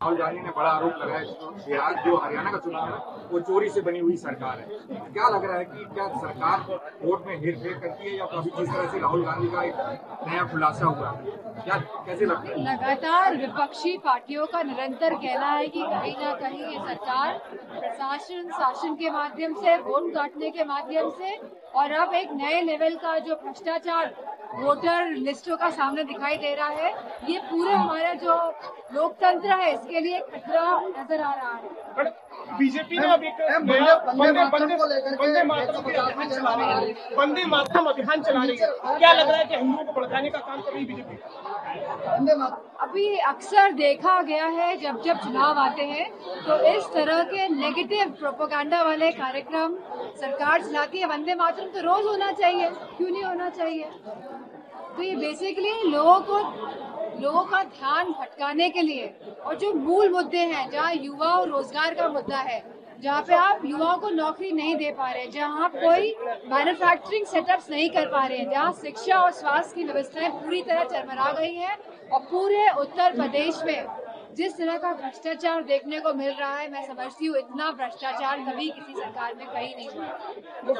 राहुल गांधी ने बड़ा आरोप लगाया बिहार जो हरियाणा का चुनाव है वो चोरी से बनी हुई सरकार है। क्या लग रहा है कि क्या सरकार वोट में हेरफेर करती है या अभी जिस तरह से राहुल गांधी का एक नया खुलासा हुआ है, क्या कैसे लगता है? लगातार विपक्षी पार्टियों का निरंतर कहना है कि कहीं ना कहीं ये सरकार प्रशासन शासन के माध्यम से, वोट काटने के माध्यम से और अब एक नए लेवल का जो भ्रष्टाचार वोटर लिस्टों का सामने दिखाई दे रहा है, ये पूरे हमारा जो लोकतंत्र है इसके लिए खतरा नजर आ रहा है। बीजेपी ने अब एक नया वंदे मातरम अभियान चला रही है। क्या लग रहा है कि हिंदुओं को भड़काने का काम कर रही है बीजेपी? अभी अक्सर देखा गया है जब जब चुनाव आते हैं तो इस तरह के नेगेटिव प्रोपेगेंडा वाले कार्यक्रम सरकार चलाती है। वंदे मातरम तो रोज होना चाहिए, क्यों नहीं होना चाहिए? तो ये बेसिकली लोगों का ध्यान भटकाने के लिए, और जो मूल मुद्दे हैं जहाँ युवा और रोजगार का मुद्दा है, जहाँ पे आप युवाओं को नौकरी नहीं दे पा रहे, जहाँ आप कोई मैन्युफैक्चरिंग सेटअप्स नहीं कर पा रहे हैं, जहाँ शिक्षा और स्वास्थ्य की व्यवस्थाएं पूरी तरह चरमरा गई हैं और पूरे उत्तर प्रदेश में जिस तरह का भ्रष्टाचार देखने को मिल रहा है, मैं समझती हूँ इतना भ्रष्टाचार कभी किसी सरकार में कहीं नहीं हुआ।